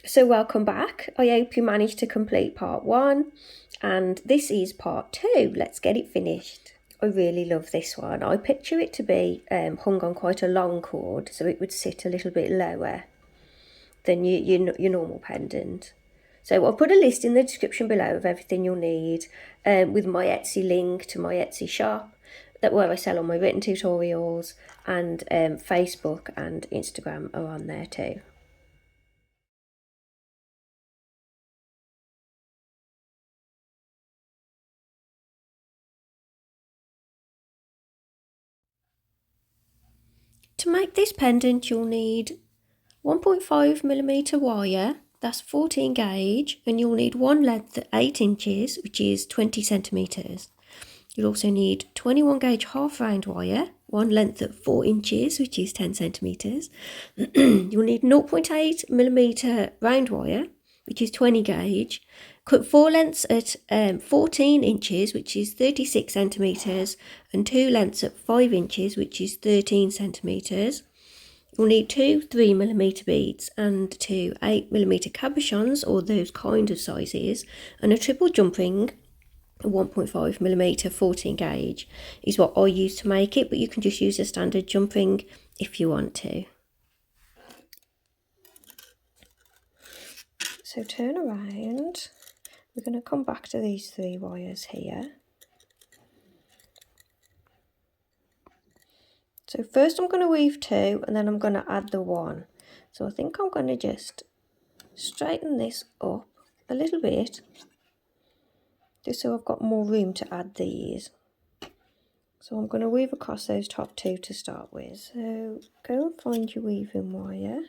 So welcome back. I hope you managed to complete part 1 and this is part 2. Let's get it finished. I really love this one. I picture it to be hung on quite a long cord, so it would sit a little bit lower than your normal pendant. So I'll put a list in the description below of everything you'll need, with my Etsy link to my Etsy shop, where I sell all my written tutorials, and Facebook and Instagram are on there too. To make this pendant you'll need 1.5mm wire, that's 14 gauge, and you'll need one length at 8 inches, which is 20 centimetres. You'll also need 21 gauge half round wire, one length at 4 inches, which is 10 centimetres. You'll need 0.8mm round wire, which is 20 gauge. Cut 4 lengths at 14 inches, which is 36 centimetres, and 2 lengths at 5 inches, which is 13 centimetres. You'll need 2 3mm beads and 2 8mm cabochons, or those kind of sizes, and a triple jump ring. 1.5mm 14 gauge is what I use to make it, but you can just use a standard jump ring if you want to. So turn around, we're going to come back to these 3 wires here. So first I'm going to weave 2 and then I'm going to add the 1. So I think I'm going to just straighten this up a little bit, just so I've got more room to add these. So I'm going to weave across those top 2 to start with. So go and find your weaving wire,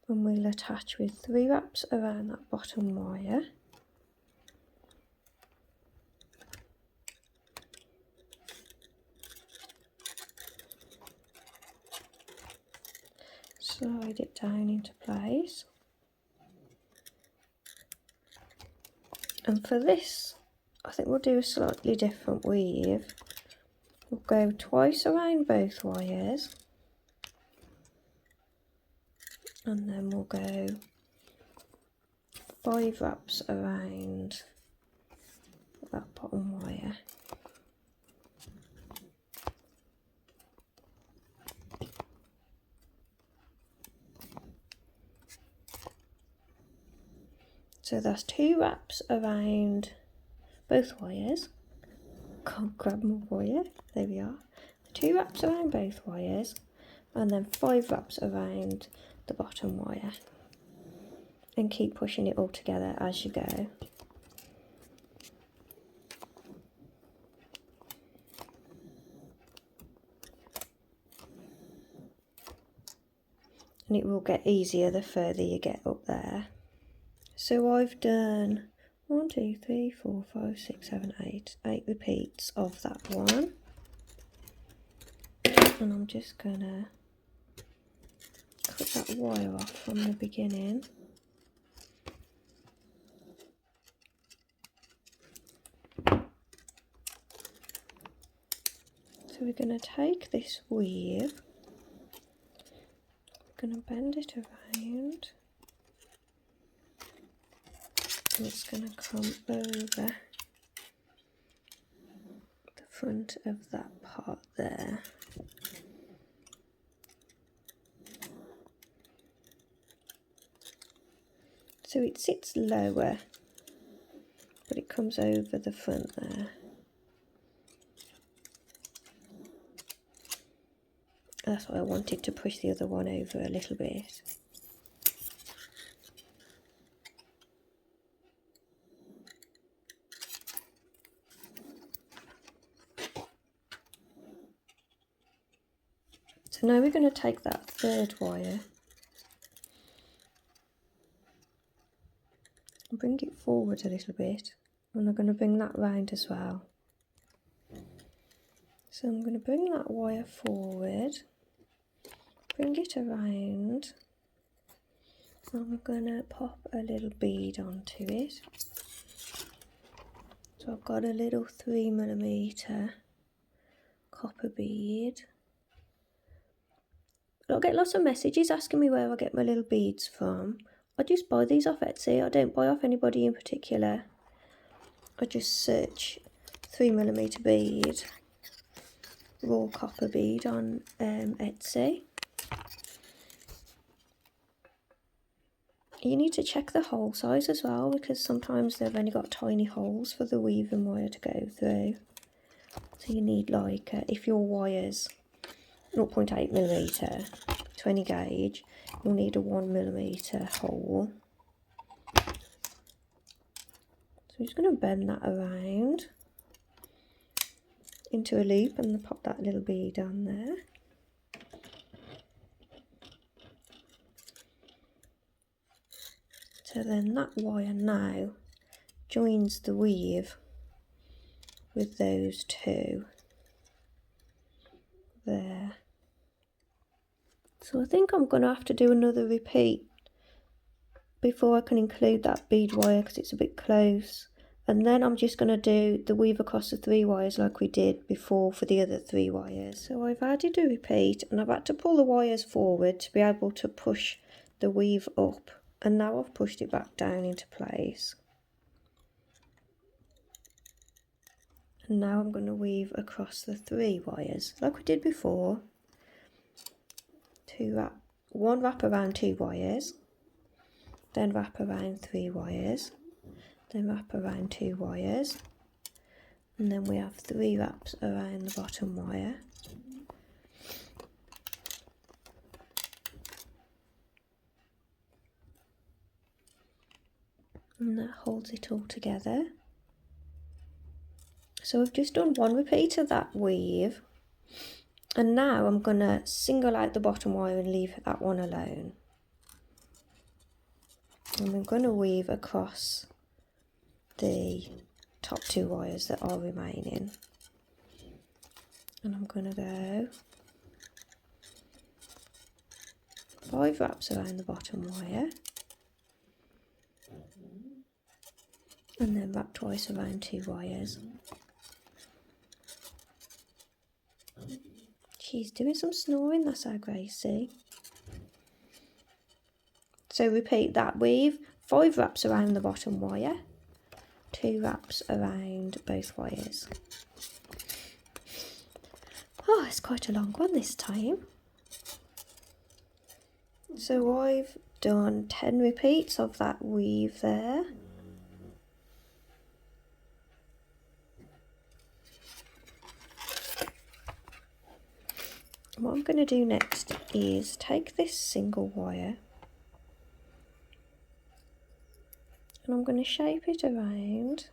and we'll attach with 3 wraps around that bottom wire. Slide it down into place. And for this, I think we'll do a slightly different weave. We'll go twice around both wires, and then we'll go 5 wraps around that bottom wire. So that's 2 wraps around both wires. Can't grab my wire, there we are. 2 wraps around both wires, and then 5 wraps around the bottom wire. And keep pushing it all together as you go. And it will get easier the further you get up there. So I've done 1, 2, 3, 4, 5, 6, 7, 8. 8 repeats of that one. And I'm just gonna cut that wire off from the beginning. So we're gonna take this weave, we're gonna bend it around, and it's going to come over the front of that part there. So it sits lower, but it comes over the front there. That's why I wanted to push the other one over a little bit. So now we're going to take that 3rd wire and bring it forward a little bit, and I'm going to bring that round as well. So I'm going to bring that wire forward, bring it around, and we're going to pop a little bead onto it. So I've got a little 3mm copper bead. I get lots of messages asking me where I get my little beads from. I just buy these off Etsy. I don't buy off anybody in particular. I just search 3mm bead, raw copper bead on Etsy. You need to check the hole size as well, because sometimes they've only got tiny holes for the weaving wire to go through. So you need, like, if your wire's 0.8mm, 20 gauge, you'll need a 1mm hole. So I'm just going to bend that around into a loop and pop that little bead on there. So then that wire now joins the weave with those two there. So I think I'm going to have to do another repeat before I can include that bead wire, because it's a bit close. And then I'm just going to do the weave across the 3 wires like we did before for the other 3 wires. So I've added a repeat and I've had to pull the wires forward to be able to push the weave up. And now I've pushed it back down into place. And now I'm going to weave across the 3 wires like we did before. One wrap around 2 wires, then wrap around 3 wires, then wrap around 2 wires, and then we have 3 wraps around the bottom wire. And that holds it all together. So I've just done 1 repeat of that weave, and now I'm going to single out the bottom wire and leave that one alone. And I'm going to weave across the top 2 wires that are remaining. And I'm going to go 5 wraps around the bottom wire, and then wrap twice around 2 wires. She's doing some snoring, that's our Gracie. So repeat that weave, 5 wraps around the bottom wire, 2 wraps around both wires. Oh, it's quite a long one this time. So I've done 10 repeats of that weave there. What I'm going to do next is take this single wire and I'm going to shape it around,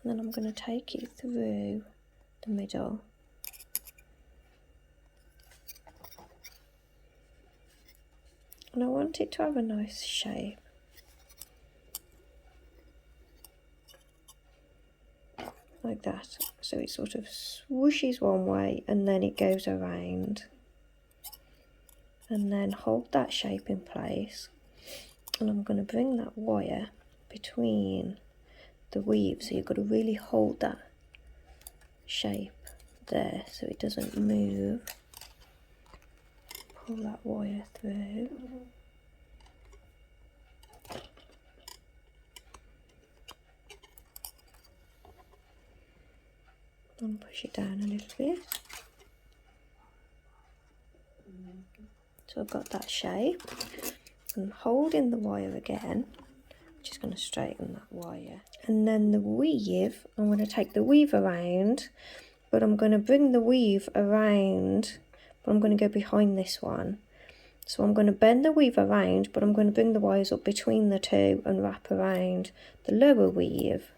and then I'm going to take it through the middle. And I want it to have a nice shape. Like that. So it sort of swooshes one way and then it goes around. And then hold that shape in place. And I'm going to bring that wire between the weave. So you've got to really hold that shape there so it doesn't move. Pull that wire through. And push it down a little bit. So I've got that shape. And holding the wire again, I'm just going to straighten that wire. And then the weave, I'm going to take the weave around, but I'm going to bring the weave around, but I'm going to go behind this one. So I'm going to bend the weave around, but I'm going to bring the wires up between the two and wrap around the lower weave.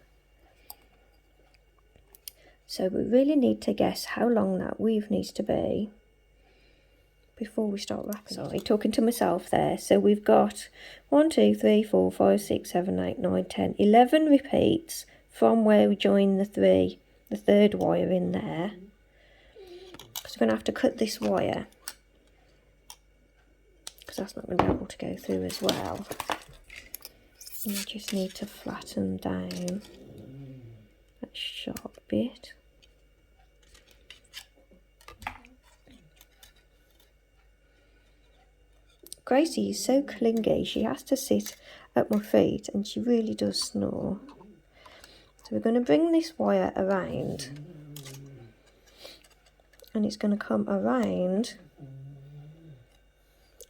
So we really need to guess how long that weave needs to be before we start wrapping. Sorry, talking to myself there. So we've got 1, 2, 3, 4, 5, 6, 7, 8, 9, 10, 11 repeats from where we join the 3rd wire in there. So we're going to have to cut this wire, because that's not going to be able to go through as well. And we just need to flatten down that sharp bit. Gracie is so clingy, she has to sit at my feet and she really does snore. So we're going to bring this wire around and it's going to come around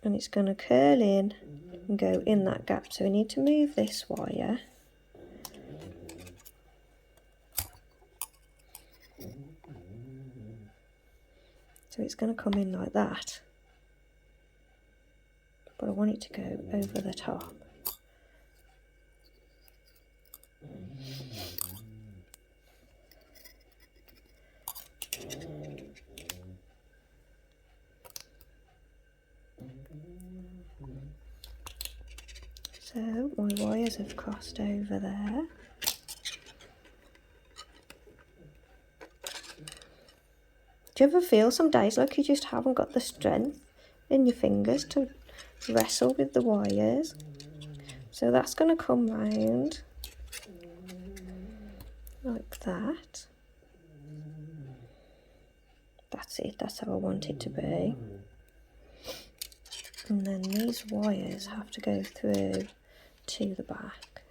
and it's going to curl in and go in that gap. So we need to move this wire. So it's going to come in like that. But I want it to go over the top. So my wires have crossed over there. Do you ever feel some days like you just haven't got the strength in your fingers to wrestle with the wires? So that's going to come round like that. That's it, that's how I want it to be. And then these wires have to go through to the back.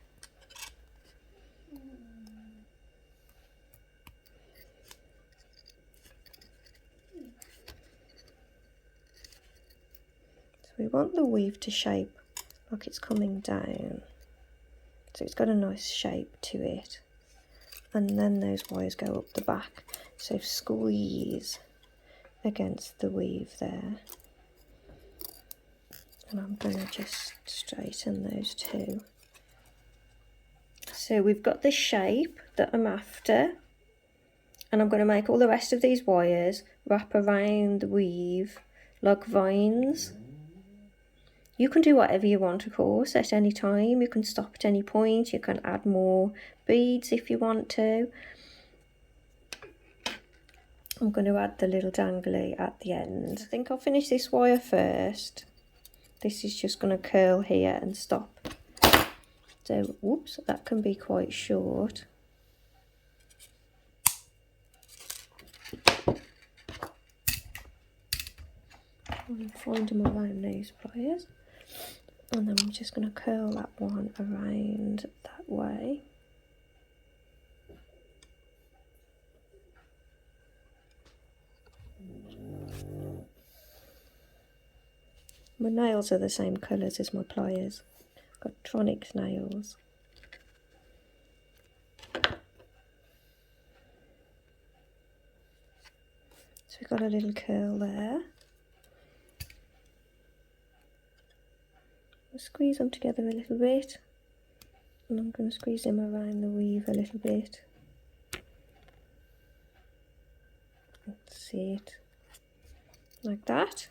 So we want the weave to shape like it's coming down. So it's got a nice shape to it. And then those wires go up the back. So squeeze against the weave there. And I'm going to just straighten those two. So we've got the shape that I'm after, and I'm going to make all the rest of these wires wrap around the weave like vines. You can do whatever you want, of course, at any time. You can stop at any point. You can add more beads if you want to. I'm going to add the little dangly at the end. I think I'll finish this wire first. This is just going to curl here and stop. So, whoops, that can be quite short. I'm finding them around these pliers. And then I'm just going to curl that one around that way. My nails are the same colours as my pliers. I've got Tronex nails. So we've got a little curl there. I'll squeeze them together a little bit. And I'm going to squeeze them around the weave a little bit. Let's see it. Like that.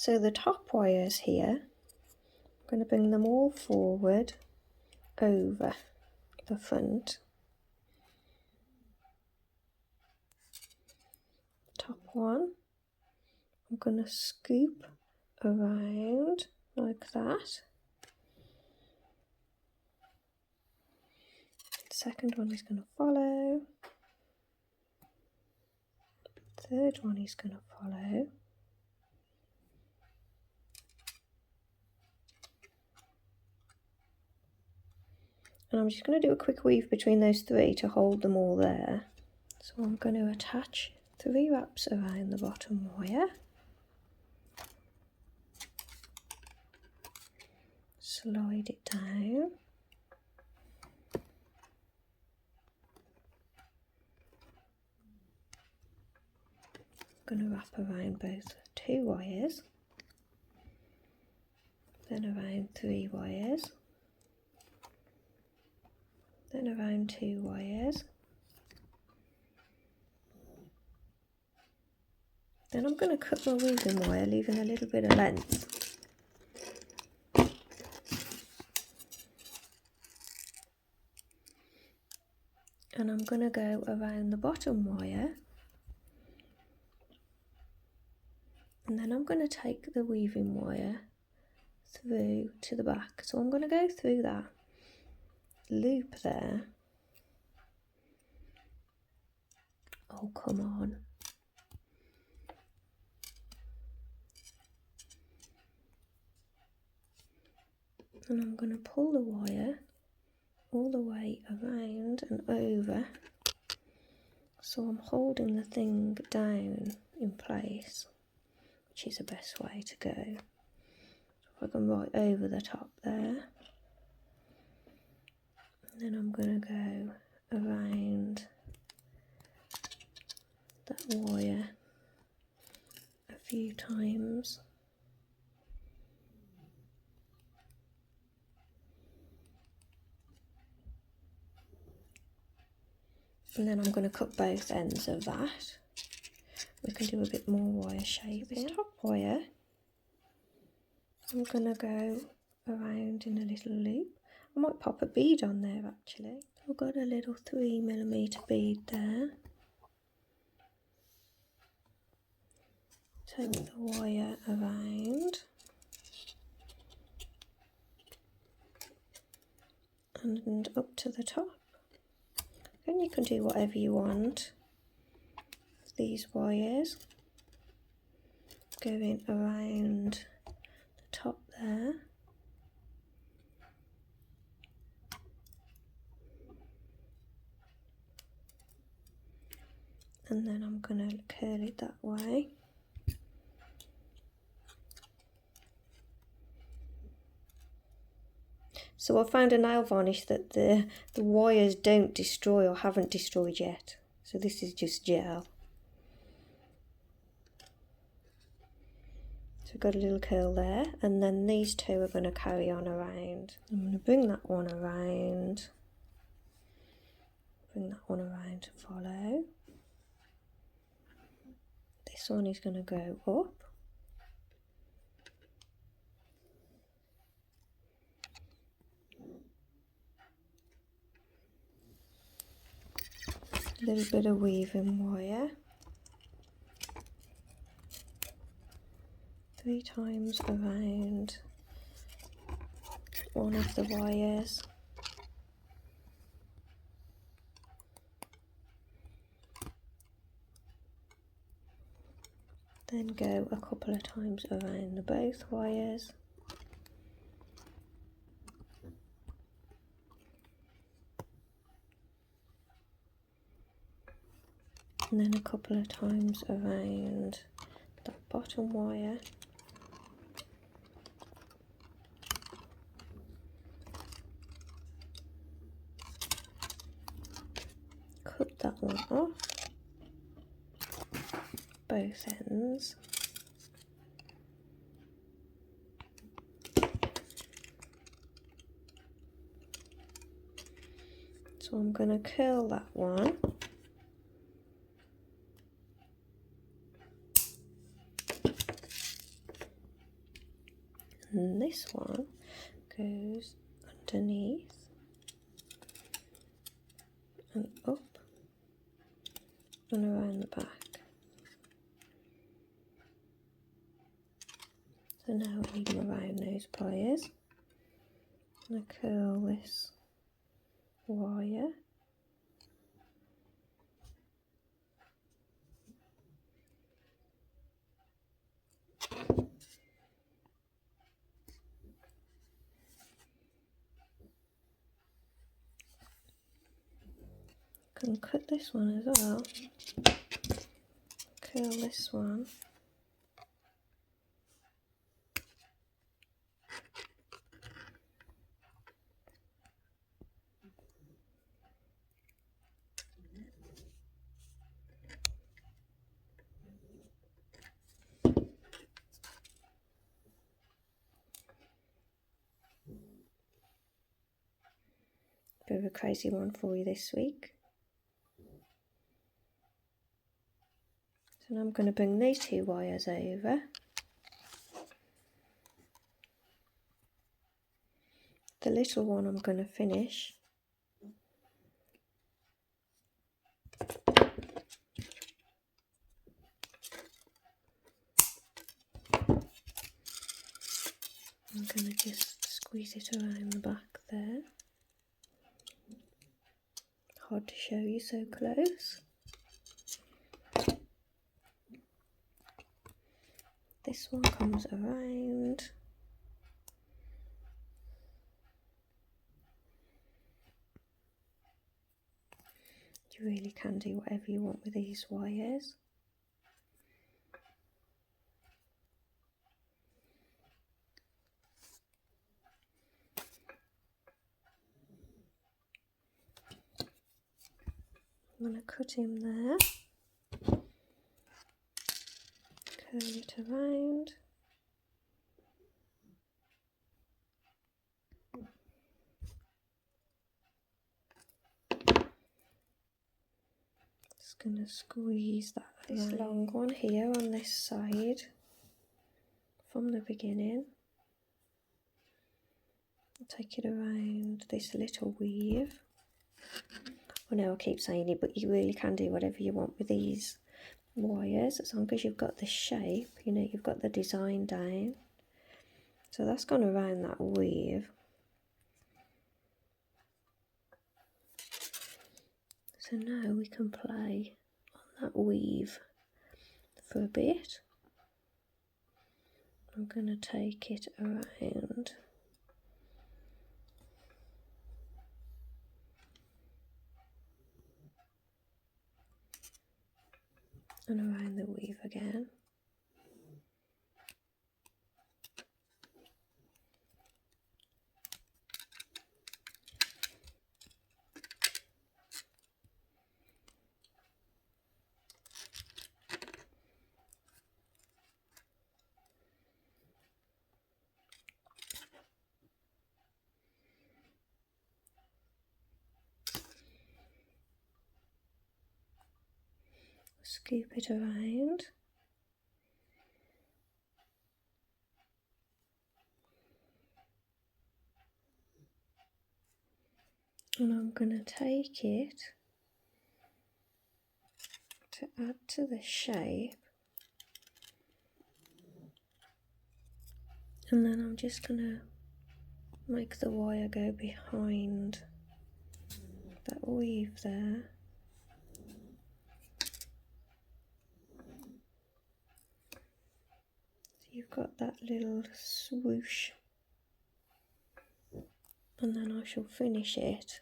So the top wires here, I'm going to bring them all forward over the front. Top one, I'm going to scoop around like that. The second one is going to follow. The third one is going to follow. And I'm just going to do a quick weave between those three to hold them all there. So I'm going to attach 3 wraps around the bottom wire. Slide it down. I'm going to wrap around both 2 wires. Then around 3 wires. Then around 2 wires, Then I'm going to cut my weaving wire, leaving a little bit of length. And I'm going to go around the bottom wire. And then I'm going to take the weaving wire through to the back. So I'm going to go through that loop there. Oh, come on. And I'm going to pull the wire all the way around and over. So I'm holding the thing down in place, which is the best way to go. So if I can right over the top there. And then I'm going to go around that wire a few times. And then I'm going to cut both ends of that. We can do a bit more wire shaping. This top wire, I'm going to go around in a little loop. I might pop a bead on there actually. I've got a little 3mm bead there. Take the wire around. And up to the top. And you can do whatever you want with these wires. Going around the top there. And then I'm going to curl it that way. So I found a nail varnish that the wires don't destroy or haven't destroyed yet. So this is just gel. So we've got a little curl there, and then these two are going to carry on around. I'm going to bring that one around. Bring that one around to follow. This one is going to go up. A little bit of weaving wire. 3 times around one of the wires. Then go a couple of times around the both wires. And then a couple of times around that bottom wire. Cut that one off, both ends. So I'm going to curl that one. And this one goes underneath and up and around the back. So now I need them around those pliers. And I curl this wire. Can cut this one as well. Curl this one. Bit of a crazy one for you this week. So now I'm going to bring these two wires over. The little one I'm going to finish. I'm going to just squeeze it around the back there. Hard to show you so close. This one comes around. You really can do whatever you want with these wires. I'm going to cut him there, curl it around. Just going to squeeze that this long one here on this side from the beginning. I'll take it around this little weave. I know I keep saying it, but you really can do whatever you want with these wires as long as you've got the shape, you know, you've got the design down. So that's gone around that weave. So now we can play on that weave for a bit. I'm going to take it around. And around the weave again. Scoop it around. And I'm going to take it to add to the shape. And then I'm just going to make the wire go behind that weave there. So you've got that little swoosh. And then I shall finish it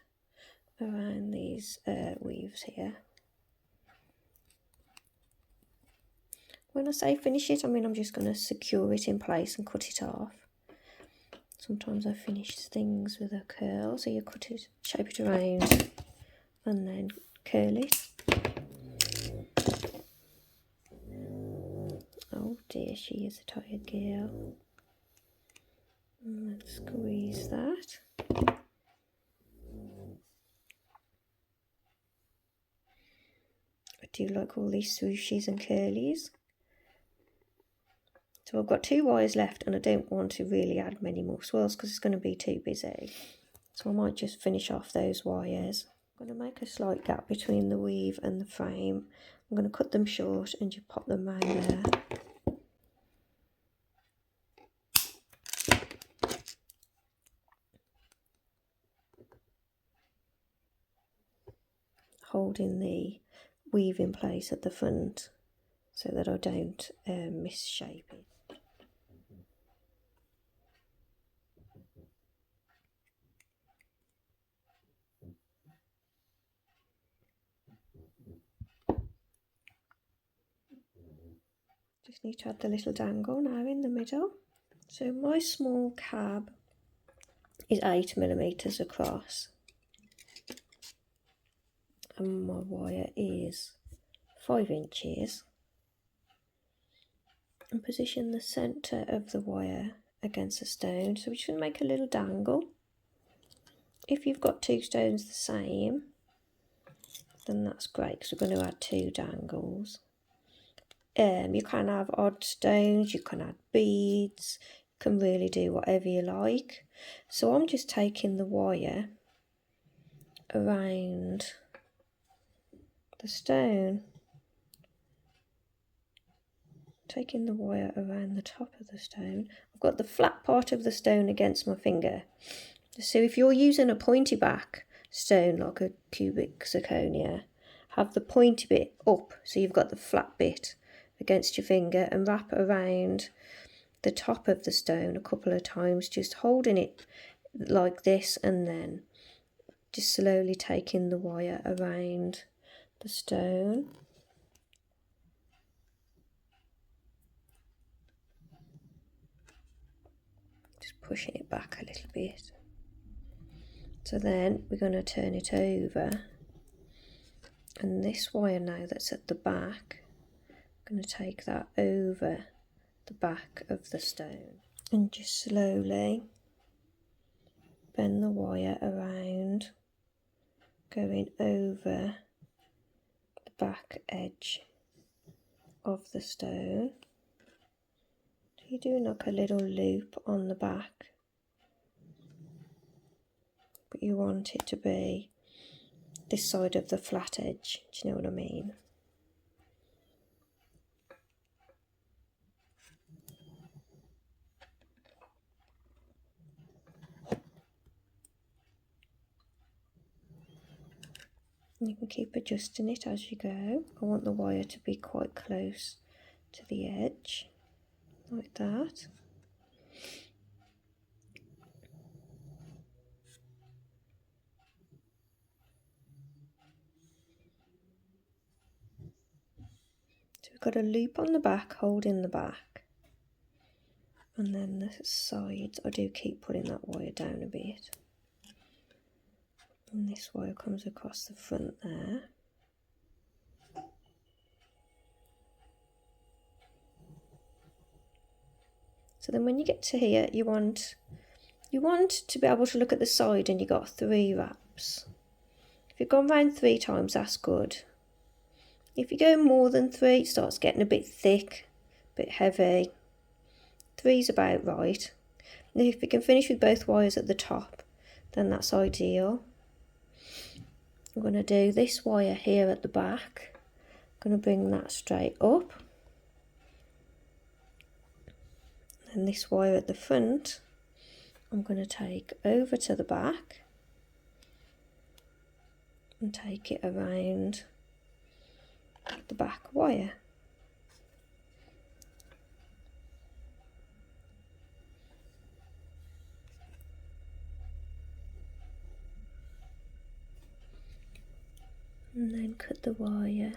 around these weaves here. When I say finish it, I mean I'm just going to secure it in place and cut it off. Sometimes I finish things with a curl, so you cut it, shape it around and then curl it. Oh dear, she is a tired girl. And then squeeze that. I do like all these swooshes and curlies. So I've got 2 wires left and I don't want to really add many more swirls because it's going to be too busy. So I might just finish off those wires. I'm going to make a slight gap between the weave and the frame. I'm going to cut them short and just pop them round there. Holding the weave in place at the front so that I don't misshape it. Just need to add the little dangle now in the middle. So my small cab is 8mm across and my wire is 5 inches. And position the centre of the wire against the stone, so we should make a little dangle. If you've got 2 stones the same, then that's great because we're going to add 2 dangles. You can have odd stones, you can add beads, you can really do whatever you like. So I'm just taking the wire around the stone, taking the wire around the top of the stone. I've got the flat part of the stone against my finger. So if you're using a pointy back stone like a cubic zirconia, have the pointy bit up so you've got the flat bit against your finger, and wrap around the top of the stone a couple of times, just holding it like this, and then just slowly taking the wire around the stone. Just pushing it back a little bit. So then we're going to turn it over, and this wire now that's at the back, I'm going to take that over the back of the stone and just slowly bend the wire around, going over the back edge of the stone. So you're doing like a little loop on the back, but you want it to be this side of the flat edge, do you know what I mean? You can keep adjusting it as you go. I want the wire to be quite close to the edge, like that. So we've got a loop on the back, holding the back. And then the sides, I do keep pulling that wire down a bit. And this wire comes across the front there. So then when you get to here, you want to be able to look at the side, and you got 3 wraps. If you've gone round 3 times, that's good. If you go more than 3, it starts getting a bit thick, a bit heavy. 3's about right. And if you can finish with both wires at the top, then that's ideal. I'm going to do this wire here at the back. I'm going to bring that straight up. And this wire at the front, I'm going to take over to the back and take it around the back wire. And then cut the wire.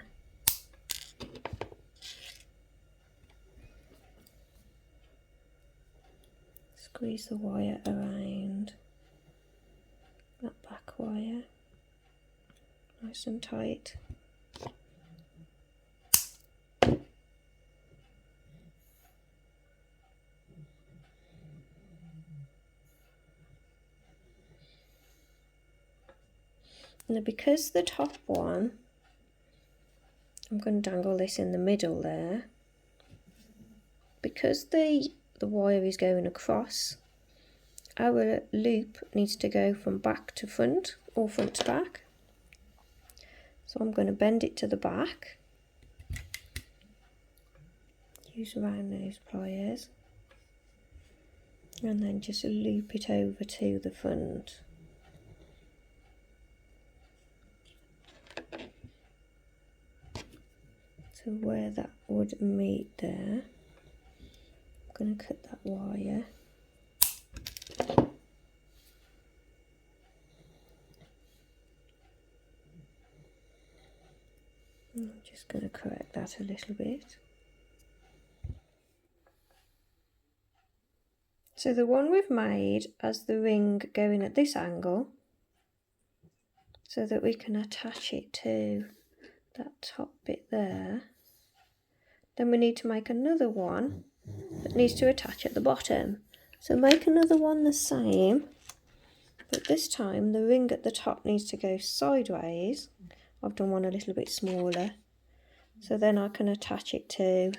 Squeeze the wire around that back wire, nice and tight. Now because the top one, I'm going to dangle this in the middle there, because the wire is going across, our loop needs to go from back to front or front to back. So I'm going to bend it to the back, use round nose pliers, and then just loop it over to the front. So where that would meet there, I'm going to cut that wire. I'm just going to correct that a little bit. So the one we've made has the ring going at this angle, so that we can attach it to that top bit there. Then we need to make another one that needs to attach at the bottom. So make another one the same, but this time the ring at the top needs to go sideways. I've done one a little bit smaller, So then I can attach it to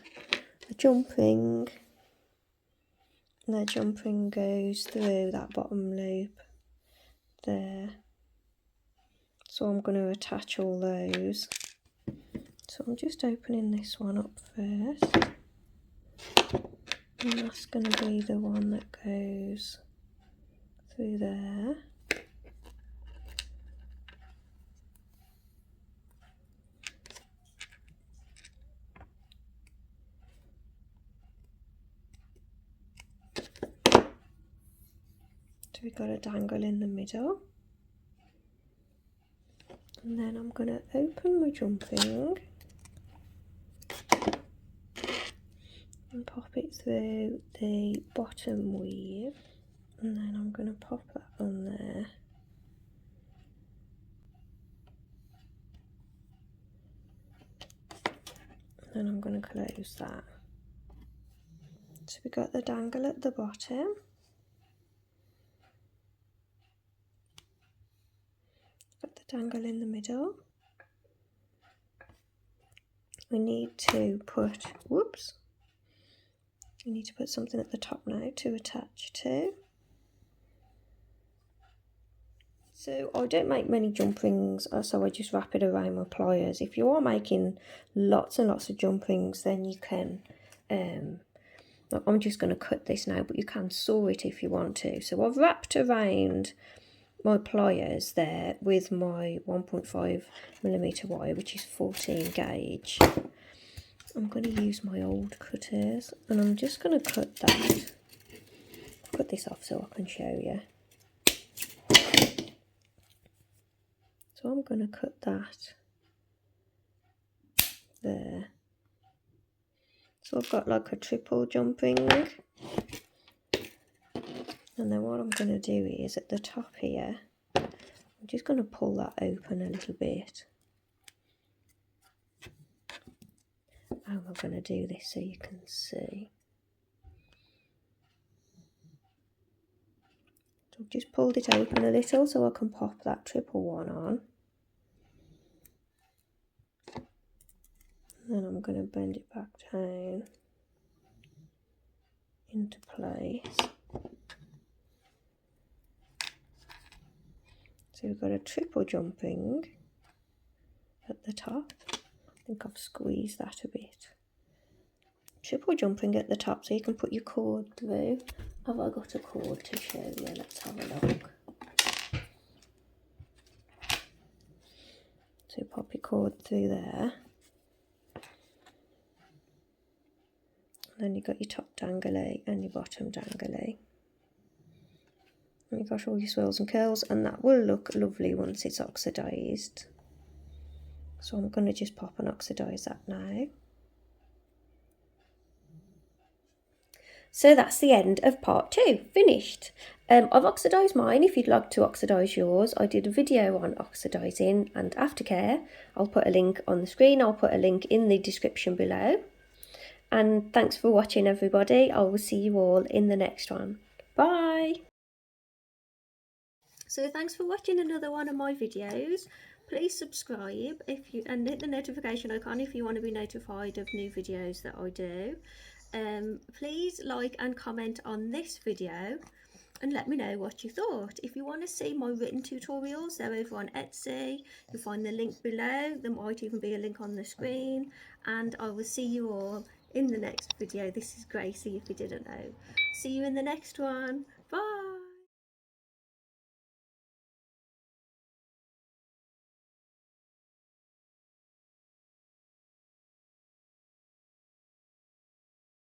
a jump ring, and the jump ring goes through that bottom loop there. So I'm going to attach all those. So I'm just opening this one up first, and that's going to be the one that goes through there. So we've got a dangle in the middle, and then I'm going to open my jump ring and pop it through the bottom weave, and then I'm going to pop that on there. And I'm going to close that. So we've got the dangle at the bottom. Got the dangle in the middle. We need to put, we need to put something at the top now to attach to. So I don't make many jump rings, so I just wrap it around my pliers. If you are making lots and lots of jump rings, then you can, I'm just going to cut this now, but you can saw it if you want to. So I've wrapped around my pliers there with my 1.5mm wire, which is 14 gauge. I'm going to use my old cutters, and I'm just going to cut that. Cut this off so I can show you. So I'm going to cut that there. So I've got like a triple jump ring. And then what I'm going to do is at the top here, I'm just going to pull that open a little bit. And I'm going to do this so you can see. So I've just pulled it open a little so I can pop that triple one on. And then I'm going to bend it back down into place. So we've got a triple jump ring at the top. I think I've squeezed that a bit. Triple jump ring at the top so you can put your cord through. Have I got a cord to show you? Let's have a look. So pop your cord through there. And then you've got your top dangly and your bottom dangly. And you've got all your swirls and curls, and that will look lovely once it's oxidised. So I'm going to just pop and oxidise that now. So that's the end of part 2, finished. I've oxidised mine. If you'd like to oxidise yours, I did a video on oxidising and aftercare. I'll put a link on the screen. I'll put a link in the description below. And thanks for watching, everybody. I will see you all in the next one. Bye. So thanks for watching another one of my videos. Please subscribe and hit the notification icon if you want to be notified of new videos that I do. Please like and comment on this video and let me know what you thought. If you want to see my written tutorials, they're over on Etsy. You'll find the link below. There might even be a link on the screen. And I will see you all in the next video. This is Gracie, if you didn't know. See you in the next one. Bye.